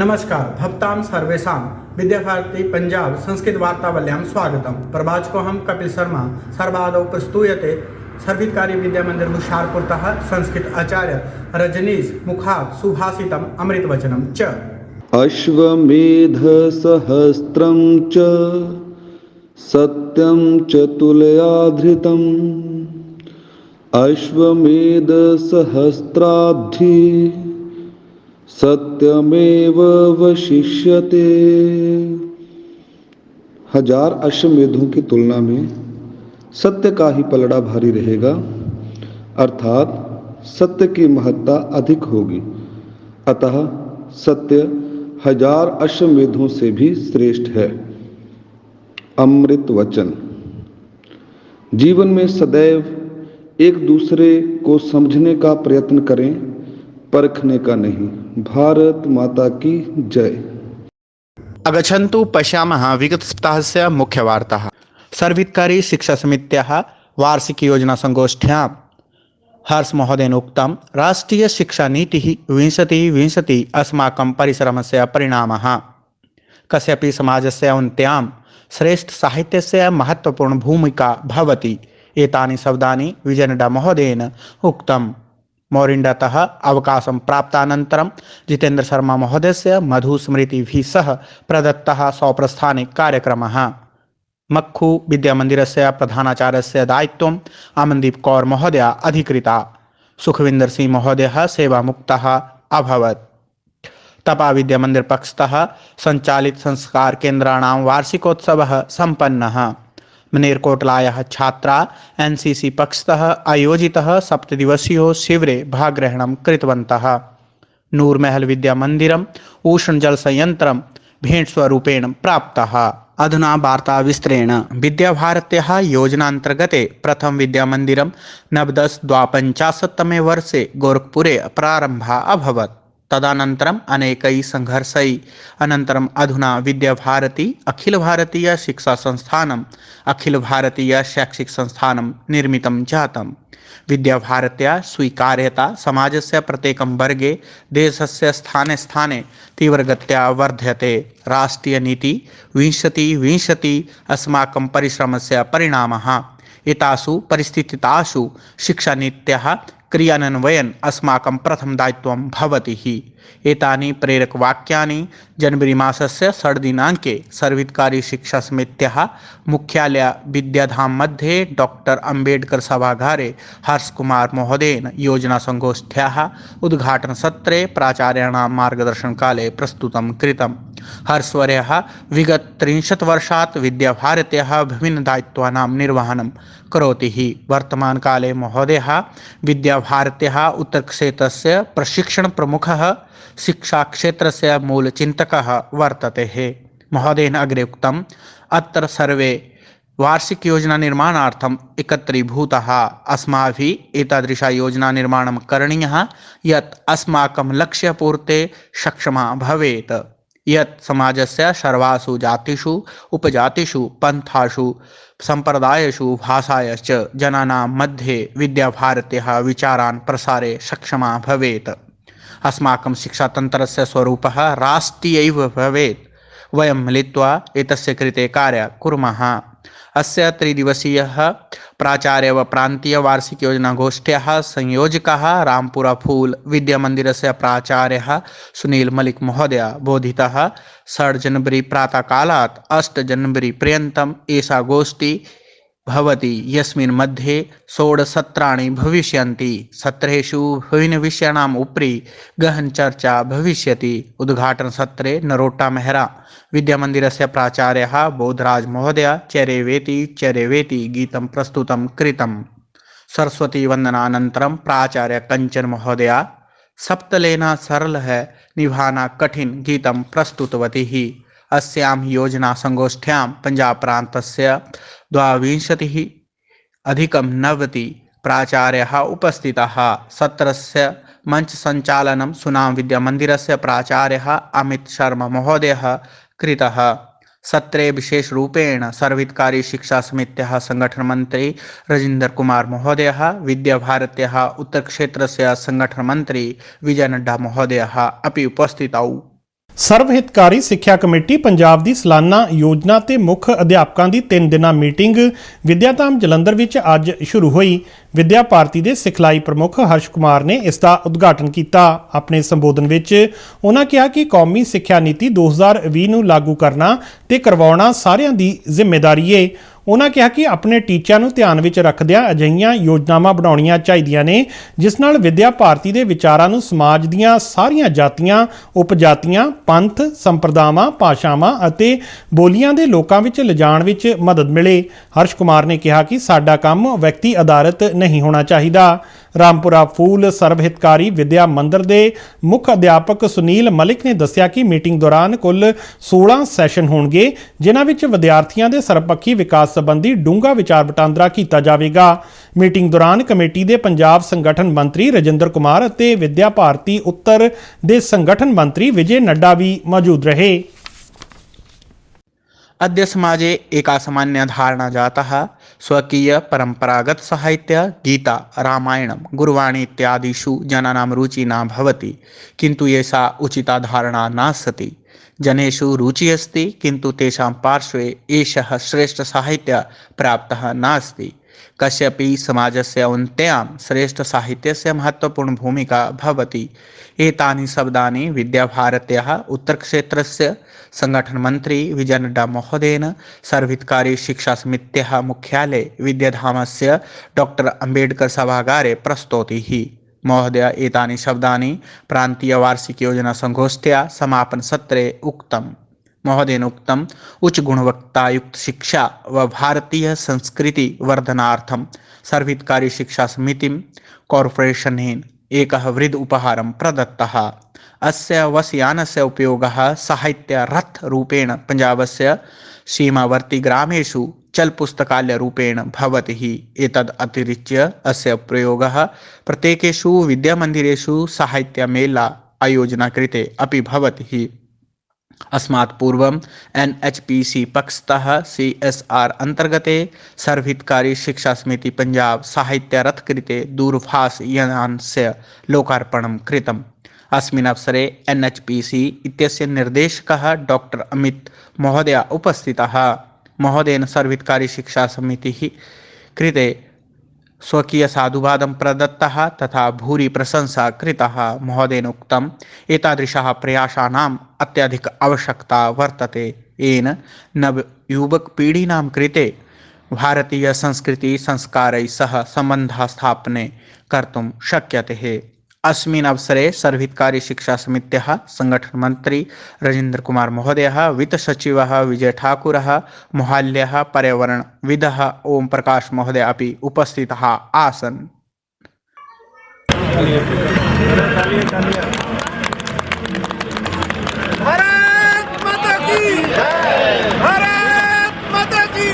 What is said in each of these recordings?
नमस्कार भक्तां सर्वेषां विद्याभारती पंजाब संस्कृत वार्तावल्यां स्वागतम। प्रवाचकोऽहं कपिल शर्मा सर्वादौ प्रस्तूयते सर्वितकारी विद्या मंदिर हुशारपुरतः संस्कृत आचार्य रजनीश मुखात् सुभाषितम् अमृतवचनं च। अश्वमेध सहस्त्रं च सत्यं च तुलयाधृतम् अश्वमेध सहस्त्राब्धि सत्यमेव वशिष्यते। हजार अश्वमेधों की तुलना में सत्य का ही पलड़ा भारी रहेगा, अर्थात सत्य की महत्ता अधिक होगी। अतः सत्य हजार अश्वमेधों से भी श्रेष्ठ है। अमृत वचन। जीवन में सदैव एक दूसरे को समझने का प्रयत्न करें, परखने का नहीं। भारत माता की जय। आगच्छन्तु पश्यामः विगत सप्ताहस्य मुख्यवार्ताः। सर्वितकारी शिक्षा समित्याः वार्षिकयोजनासङ्गोष्ठ्यां हर्षमहोदयेन उक्तं राष्ट्रीय शिक्षा नीतिः 2020 अस्माकं परिश्रमस्य परिणामः। कस्यापि समाजस्य उन्नत्यां श्रेष्ठसाहित्यस्य महत्त्वपूर्णा भूमिका भवति। एतानि शब्दानि विजयनड्डा महोदयेन उक्तम्। मोरिण्डातः अवकाशं प्राप्तानन्तरं जितेन्द्र शर्मा महोदयस्य मधुस्मृतिभिः सह प्रदत्तः सौप्रस्थानिक कार्यक्रमः। मक्खु विद्यामन्दिरस्य प्रधानाचार्यस्य दायित्वम् अमनदीप कौर महोदया अधिकृता। सुखविन्दर सिंह महोदयः सेवामुक्तः अभवत्। तपा विद्यामन्दिर पक्षतः सञ्चालित संस्कार केन्द्राणां वार्षिकोत्सवः सम्पन्नः। मनेरकोटलायाः छात्रा एनसीसी पक्षतः आयोजितः 7 दिवसीयो शिविरे भागग्रहणं कृतवन्तः। नूरमहल विद्यामन्दिरम् उष्णजलसंयन्त्रं भेंटस्वरूपेण प्राप्तः। अधुना वार्ता विस्तरेण। विद्याभारत्याः योजनान्तर्गते प्रथम विद्यामन्दिरं नवदश-द्वापञ्चाशत्तमे वर्षे गोरखपुरे प्रारम्भः अभवत्। तदनन्तरम् अनेकैः संघर्षैः अनन्तरम् अधुना विद्याभारती अखिलभारतीय शिक्षा संस्थानम् अखिलभारतीय शैक्षिक संस्थानं निर्मितं जातम्। विद्याभारत्याः स्वीकार्यता समाजस्य प्रत्येकं वर्गे देशस्य स्थाने स्थाने तीव्रगत्या वर्ध्यते। राष्ट्रीयनीति 2020 अस्माकं परिश्रमस्य परिणामः। एतासु परिस्थितितासु शिक्षानीत्याः क्रियान्वयन अस्माकं प्रथम दायित्वं भवति हि। एतानि प्रेरकवाक्यानि जनवरी मासस्य 3 दिनाङ्के सर्वितकारी शिक्षा समित्याः मुख्यालय विद्याधाम मध्ये डॉक्टर अम्बेडकर सभागारे हर्षकुमार महोदयेन योजनासङ्गोष्ठ्याः उद्घाटनसत्रे प्राचार्याणां मार्गदर्शनकाले प्रस्तुतं कृतम्। हर्षवर्यः विगत 30 वर्षात् विद्याभारत्याः विभिन्नदायित्वानां निर्वहनं करोति हि। वर्तमानकाले महोदयः विद्याभारत्याः उत्तरक्षेत्रस्य प्रशिक्षणप्रमुखः शिक्षाक्षेत्रस्य मूलचिन्तकः वर्तते। महोदयेन अग्रे उक्तम् अत्र सर्वे वार्षिकयोजनानिर्माणार्थम् एकत्रीभूताः। अस्माभिः एतादृशा योजनानिर्माणं करणीयः यत् अस्माकं लक्ष्यपूर्ते सक्षमा भवेत्, यत् समाजस्य सर्वासु जातिषु उपजातिषु पन्थाषु सम्प्रदायेषु भाषायश्च जनानां मध्ये विद्याभारत्याः विचारान् प्रसारे सक्षमा भवेत्। अस्माकं शिक्षातन्त्रस्य स्वरूपः राष्ट्रीयैव भवेत्। वयं मिलित्वा एतस्य कृते कार्यं कुर्मः। अस्य 3 दिवसीयः प्राचार्य व प्रान्तीय वार्षिकयोजनागोष्ठ्याः संयोजकः रामपुरा फूल विद्यामन्दिरस्य प्राचार्यः सुनील मलिक महोदय बोधितः। 3 जनवरी प्रातःकालात् 8 जनवरी पर्यन्तम् एषा गोष्ठी भवति, यस्मिन् मध्ये 16 सत्राणि भविष्यन्ति। सत्रेषु विभिन्नविषयाणाम् उपरि गहनचर्चा भविष्यति। उद्घाटनसत्रे नरोट्टा मेहरा विद्यामन्दिरस्य प्राचार्यः बोधराज महोदय चेरेवेति गीतं प्रस्तुतं कृतम्। सरस्वती वन्दनानन्तरं प्राचार्य कंचन महोदया सप्तलेना सरल है निभाना कठिन गीतं प्रस्तुतवती ही। अस्यां योजना संगोष्ठ्यां पंजाब प्रान्तस्य 22+90 प्राचार्याः उपस्थिताः। सत्रस्य मञ्चसञ्चालनं सुनाम विद्यामन्दिरस्य प्राचार्यः अमित शर्मा महोदयः कृतः। सत्रे विशेषरूपेण सर्वितकारी शिक्षा समित्याः संगठनमन्त्री रजिन्दर कुमार महोदयः, विद्याभारत्याः उत्तरक्षेत्रस्य संगठनमन्त्री विजयनड्डा महोदयः अपि उपस्थितौ। ਸਰਵ ਹਿਤਕਾਰੀ ਸਿੱਖਿਆ ਕਮੇਟੀ ਪੰਜਾਬ ਦੀ ਸਾਲਾਨਾ ਯੋਜਨਾ ਤੇ ਮੁੱਖ ਅਧਿਆਪਕਾਂ ਦੀ 3 ਦਿਨਾਂ ਮੀਟਿੰਗ ਵਿਦਿਆਧਾਮ ਜਲੰਧਰ ਵਿੱਚ ਅੱਜ ਸ਼ੁਰੂ ਹੋਈ। ਵਿਦਿਆ ਭਾਰਤੀ ਦੇ ਸਿਖਲਾਈ ਪ੍ਰਮੁੱਖ ਹਰਸ਼ ਕੁਮਾਰ ਨੇ ਇਸ ਦਾ ਉਦਘਾਟਨ ਕੀਤਾ। ਆਪਣੇ ਸੰਬੋਧਨ ਵਿੱਚ ਉਹਨਾਂ ਕਿਹਾ ਕਿ ਕੌਮੀ ਸਿੱਖਿਆ ਨੀਤੀ 2020 ਨੂੰ ਲਾਗੂ ਕਰਨਾ ਤੇ ਕਰਵਾਉਣਾ ਸਾਰਿਆਂ ਦੀ ਜ਼ਿੰਮੇਵਾਰੀ ਹੈ। ਉਹਨਾਂ ਕਿਹਾ ਕਿ ਆਪਣੇ ਟੀਚਿਆਂ ਨੂੰ ਧਿਆਨ ਵਿੱਚ ਰੱਖਦਿਆਂ ਅਜਿਹੀਆਂ ਯੋਜਨਾਵਾਂ ਬਣਾਉਣੀਆਂ ਚਾਹੀਦੀਆਂ ਨੇ ਜਿਸ ਨਾਲ ਵਿਦਿਆ ਭਾਰਤੀ ਦੇ ਵਿਚਾਰਾਂ ਨੂੰ ਸਮਾਜ ਦੀਆਂ ਸਾਰੀਆਂ ਜਾਤੀਆਂ, ਉਪਜਾਤੀਆਂ, ਪੰਥ, ਸੰਪਰਦਾਵਾਂ, ਭਾਸ਼ਾਵਾਂ ਅਤੇ ਬੋਲੀਆਂ ਦੇ ਲੋਕਾਂ ਵਿੱਚ ਲਿਜਾਣ ਵਿੱਚ ਮਦਦ ਮਿਲੇ। ਹਰਸ਼ ਕੁਮਾਰ ਨੇ ਕਿਹਾ ਕਿ ਸਾਡਾ ਕੰਮ ਵਿਅਕਤੀ ਆਧਾਰਿਤ ਨਹੀਂ ਹੋਣਾ ਚਾਹੀਦਾ। ਰਾਮਪੁਰਾ ਫੂਲ ਸਰਵ ਹਿਤਕਾਰੀ ਵਿਦਿਆ ਮੰਦਰ ਦੇ ਮੁੱਖ ਅਧਿਆਪਕ ਸੁਨੀਲ ਮਲਿਕ ਨੇ ਦੱਸਿਆ ਕਿ ਮੀਟਿੰਗ ਦੌਰਾਨ ਕੁੱਲ 16 ਸੈਸ਼ਨ ਹੋਣਗੇ ਜਿਨ੍ਹਾਂ ਵਿੱਚ ਵਿਦਿਆਰਥੀਆਂ ਦੇ ਸਰਬਪੱਖੀ ਵਿਕਾਸ ਸੰਬੰਧੀ ਡੂੰਘਾ ਵਿਚਾਰ ਵਟਾਂਦਰਾ ਕੀਤਾ ਜਾਵੇਗਾ। ਮੀਟਿੰਗ ਦੌਰਾਨ ਕਮੇਟੀ ਦੇ ਪੰਜਾਬ ਸੰਗਠਨ ਮੰਤਰੀ ਰਜਿੰਦਰ ਕੁਮਾਰ ਅਤੇ ਵਿਦਿਆ ਭਾਰਤੀ ਉੱਤਰ ਦੇ ਸੰਗਠਨ ਮੰਤਰੀ ਵਿਜੇ नड्डा भी मौजूद रहे। अद्य समाजे एका सामान्य धारणा जाता स्वकीय परंपरागत साहित्य गीता रामायणं गुरुवाणी इत्यादिषु जनानां रुचि न भवति, किन्तु एषा उचिता धारणा नास्ति। जनेषु रुचि अस्ति किन्तु तेषां पार्श्वे एषः श्रेष्ठ साहित्य प्राप्तः नास्ति। कस्यापि समाजस्य उन्नत्यां श्रेष्ठसाहित्यस्य महत्वपूर्ण भूमिका भवति। एतानि शब्दानि विद्याभारत्याः उत्तरक्षेत्रस्य संगठनमन्त्री विजय नड्डा महोदयेन सर्वहितकारी शिक्षासमित्याः मुख्यालये विद्याधामस्य डॉक्टर अम्बेडकर सभागारे प्रस्तौतिः। महोदय एतानि शब्दानि प्रान्तीयवार्षिकयोजना संगोष्ठ्या समापनसत्रे उक्तम्। महोदयेन उक्तम् उच्च गुणवत्तायुक्त शिक्षा व भारतीय संस्कृति वर्धनार्थं सर्वहितकारी शिक्षा समितिं कॉर्पोरेशनेन एकः वृद्ध उपहारं प्रदत्तः। अस्य वस्यानस्य उपयोगः साहित्यरथरूपेण पञ्जाबस्य सीमावर्ती ग्रामेषु चलपुस्तकालयरूपेण भवति। एतद् अतिरिच्य अस्य प्रयोगः प्रत्येकेषु विद्यामन्दिरेषु साहित्यमेला आयोजना कृते अपि भवति। अस्मात् पूर्वं NHPC पक्षतः CSR अंतर्गते सर्वहितकारी शिक्षा समिति पंजाब साहित्य रथ कृते दूरभाषयानस्य लोकार्पणं कृतम्। अस्मिन् अवसरे NHPC इत्यस्य निर्देशकः डॉक्टर अमित महोदय उपस्थितः। महोदयेन सर्वहितकारी शिक्षा समितिः कृते स्वकीय साधुवादं प्रदत्तः तथा भूरि प्रशंसा कृतः। महोदयेन उक्तम् एतादृशः प्रयासानाम् अत्यधिक आवश्यकता वर्तते, येन नवयुवकपीढीनां कृते भारतीय संस्कृति संस्कारैः सह सम्बन्धः स्थापने कर्तुं शक्यते। अस्मिन् अवसरे सर्वहितकारी शिक्षा समित्याः संगठनमन्त्री रजिन्द्र कुमार महोदयः, वित्तसचिवः विजय ठाकुरः, मोहाल्यः पर्यावरणविदः ओम प्रकाश महोदय अपि उपस्थितः आसन्। भारत माता की जय, भारत माता की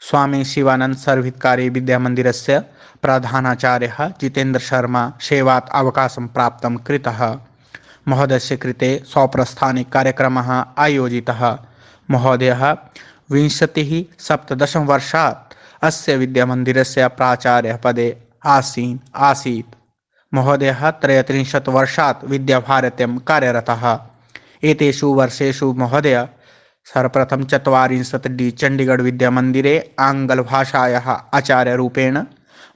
स्वामी शिवानंद सर्वहितकारी विद्यामन्दिरस्य प्रधानाचार्यः जितेन्द्र शर्मा सेवात् अवकाशं प्राप्तं कृतः। महोदयस्य कृते सौप्रस्थानिक कार्यक्रमः आयोजितः। महोदयः 27 वर्षात् अस्य विद्यामन्दिरस्य प्राचार्यः पदे आसीत्। महोदयः 33 वर्षात् विद्याभारत्यां कार्यरतः। एतेषु वर्षेषु महोदय सर्वप्रथम 40D चंडीगढ़ विद्यामन्दिरे आङ्ग्लभाषायाः आचार्यरूपेण,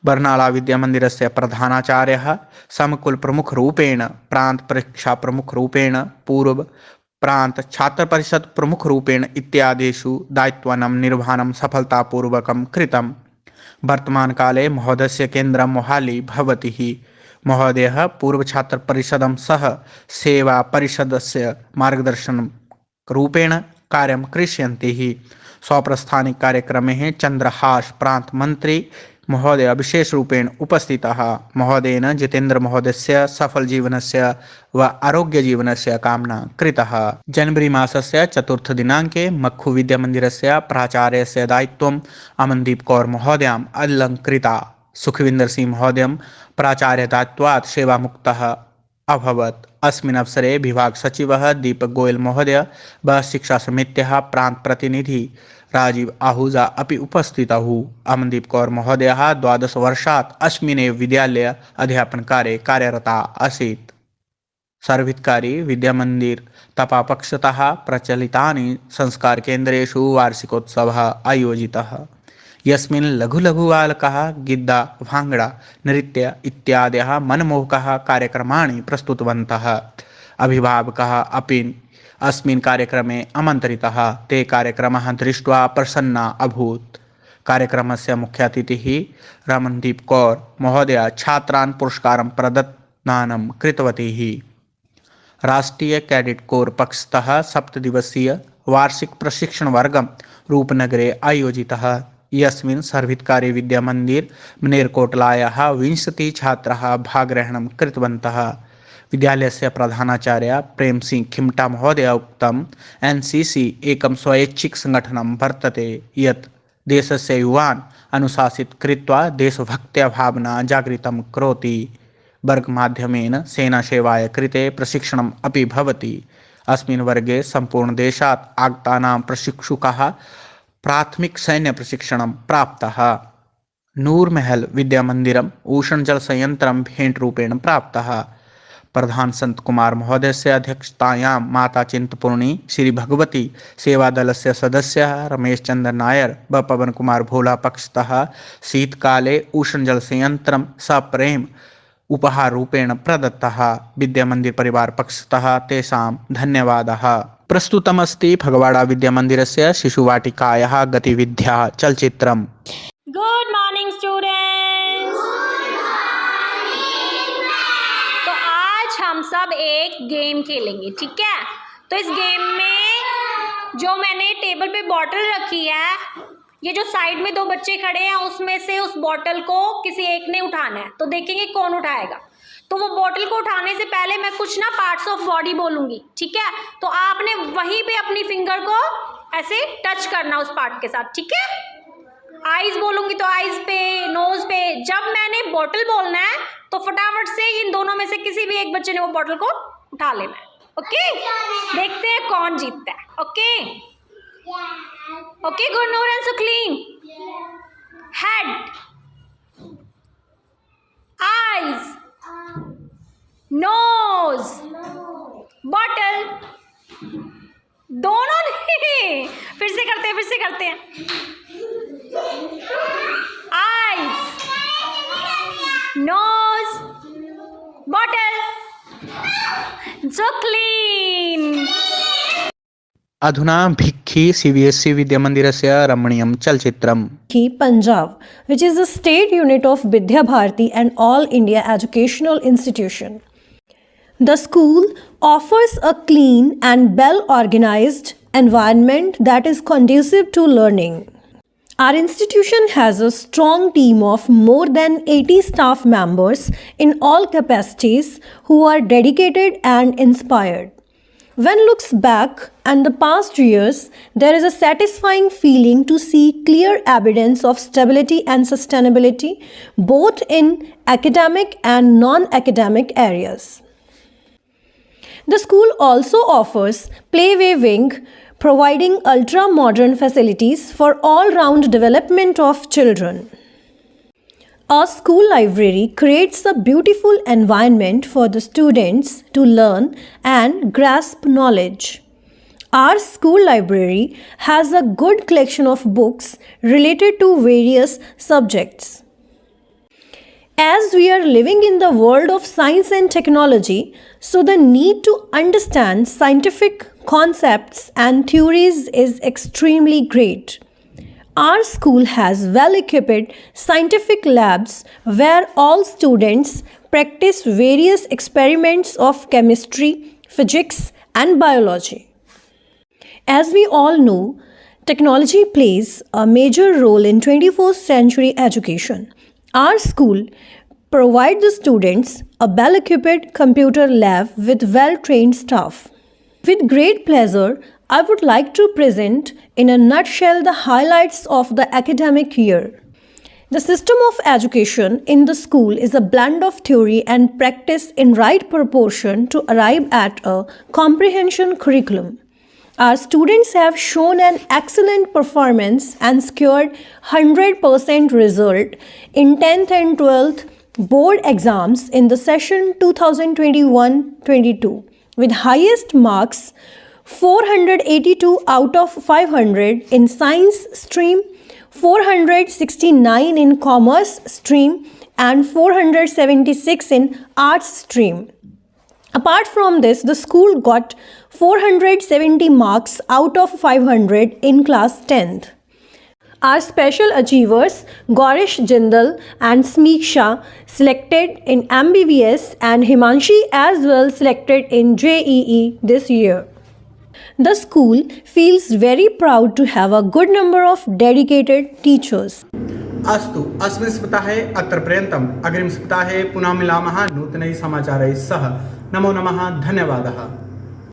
बर्नाला विद्यामन्दिरस्य प्रधानाचार्यः, समकुलप्रमुखरूपेण, प्रान्तपरीक्षाप्रमुखरूपेण, पूर्व प्रान्त छात्रपरिषद प्रमुखरूपेण इत्यादिषु दायित्वानां निर्वहनं सफलतापूर्वकं कृतम्। वर्तमानकाले महोदयस्य केन्द्रं मोहाली भवति। महोदयः पूर्वछात्रपरिषदं सह सेवापरिषदस्य मार्गदर्शनरूपेण कार्यं करिष्यन्ति। स्वप्रस्थानिक कार्यक्रमे चन्द्रहास प्रांत मंत्री महोदय विशेष रूपेण उपस्थितः। महोदयेन जितेन्द्र महोदयस्य सफल जीवनस्य व आरोग्य जीवनस्य कामना कृतः। जनवरी मासस्य 4 दिनाङ्के मक्खु विद्यामन्दिरस्य प्राचार्यस्य दायित्वम् अमनदीप कौर महोदयाम् अलङ्कृता। सुखविंदर सिंह महोदयं प्राचार्यत्वात् सेवामुक्तः अभवत्। अस्मिन् अवसरे विभाग सचिवः दीपक गोयल महोदय व शिक्षा समित्याः प्रान्त प्रतिनिधि राजीव आहूजा अपि उपस्थितौ। अमनदीप कौर महोदयः 12 वर्षात् अस्मिन्नेव विद्यालये अध्यापनकार्ये कार्यरता आसीत्। सर्वहितकारी विद्यामन्दिर तपापक्षतः प्रचलितानि संस्कारकेन्द्रेषु वार्षिकोत्सवः आयोजितः, यस्मिन् लघु-लघुबालकाः गिद्दा, भाङ्गडा, नृत्य इत्यादयः मनमोहकाः कार्यक्रमाणि प्रस्तुतवन्तः। अभिभावकाः अपि अस्मिन् कार्यक्रमे आमन्त्रिताः। ते कार्यक्रमः दृष्ट्वा प्रसन्ना अभूत्। कार्यक्रमस्य मुख्यातिथिः रमनदीप कौर महोदया छात्रान् पुरस्कारं प्रदानं कृतवती। राष्ट्रीय कैडेट कोर पक्षतः 7 दिवसीय वार्षिक प्रशिक्षणवर्गं रूपनगरे आयोजितः, यस्मिन् सर्वहितकारी विद्यामन्दिर मनेरकोटलायाः 20 छात्राः भागग्रहणं कृतवन्तः। विद्यालयस्य प्रधानाचार्य प्रेम सिंह खिमटा महोदय उक्तम्, एनसीसी एकं स्वैच्छिक संगठनं वर्तते यत् देशस्य युवान् अनुशासित कृत्वा देशभक्त्या भावना जागरितं करोति। वर्गमाध्यमेन सेनासेवाय कृते प्रशिक्षणम् अपि भवति। अस्मिन् वर्गे सम्पूर्णदेशात् आगतानां प्रशिक्षुकाः प्राथमिक सैन्य प्रशिक्षणं प्राप्तः। नूरमहल विद्यामन्दिरम् उष्णजलसंयन्त्रं भेंटरूपेण प्राप्तः। प्रधान संत कुमार महोदयस्य अध्यक्षतायां माता चिंतपूर्णी श्री भगवती सेवादलस्य सदस्यः रमेश चंद्र नायर व पवन कुमार भोला पक्षतः शीतकाले उष्णजलसंयन्त्रं सप्रेम उपहार रूपेण प्रदत्तः। विद्यामन्दिर परिवार पक्षतः तेषां धन्यवादः। प्रस्तुतमस्ति फगवाड़ा विद्यामन्दिरस्य शिशुवाटिकायाः गतिविध्याः चलचित्रम्। Good morning students. तो आज हम सब एक गेम खेलेंगे, ठीक है। तो इस गेम में जो मैंने टेबल पे बॉटल रखी है, ये जो साइड में 2 बच्चे खड़े हैं उसमें से उस बॉटल को किसी एक ने उठाना है। तो देखेंगे कौन उठाएगा। तो वो बॉटल को उठाने से पहले मैं कुछ ना पार्ट्स ऑफ बॉडी बोलूंगी, ठीक है। तो आपने वहीं पे अपनी फिंगर को ऐसे टच करना उस पार्ट के साथ, ठीक है। आईज बोलूंगी तो आईज पे, नोज पे। जब मैंने बॉटल बोलना है तो फटाफट से इन दोनों में से किसी भी एक बच्चे ने वो बॉटल को उठा लेना है, ओके। देखते हैं कौन जीतता है, okay. Okay Gurnoor and Sukhleen. Head, eyes, nose, bottle. दोनों नहीं, फिर से करते हैं। Eyes, nose, bottle. सुखलीन। अधुना भिक्खी CBSE विद्यामन्दिरस्य रमणीयं चलचित्रम्। Punjab, which is a state unit of Vidya Bharati and All India Educational Institution. The school offers a clean and well-organized environment that is conducive to learning. Our institution has a strong team of more than 80 staff members in all capacities who are dedicated and inspired. When looks back at the past years, there is a satisfying feeling to see clear evidence of stability and sustainability both in academic and non-academic areas. The school also offers Playway Wing, providing ultra-modern facilities for all-round development of children. Our school library creates a beautiful environment for the students to learn and grasp knowledge. Our school library has a good collection of books related to various subjects. As we are living in the world of science and technology, so the need to understand scientific concepts and theories is extremely great. Our school has well-equipped scientific labs where all students practice various experiments of chemistry, physics, and biology. As we all know, technology plays a major role in 21st century education. Our school provides the students a well-equipped computer lab with well-trained staff. With great pleasure, I would like to present in a nutshell the highlights of the academic year. The system of education in the school is a blend of theory and practice in right proportion to arrive at a comprehension curriculum. Our students have shown an excellent performance and secured 100% result in 10th and 12th board exams in the session 2021-22 with highest marks 482 out of 500 in science stream, 469 in commerce stream and 476 in arts stream. Apart from this, the school got 470 marks out of 500 in class 10th. Our special achievers Gaurish Jindal and Smeeksha selected in MBBS and Himanshi as well selected in JEE this year. The school feels very proud to have a good number of dedicated teachers. अस्तु अस्मिन् सप्ताहे अत्र पर्यन्तम् अग्रिमसप्ताहे पुनः मिलामः नूतनैः समाचारैः सह। नमो नमः, धन्यवादः।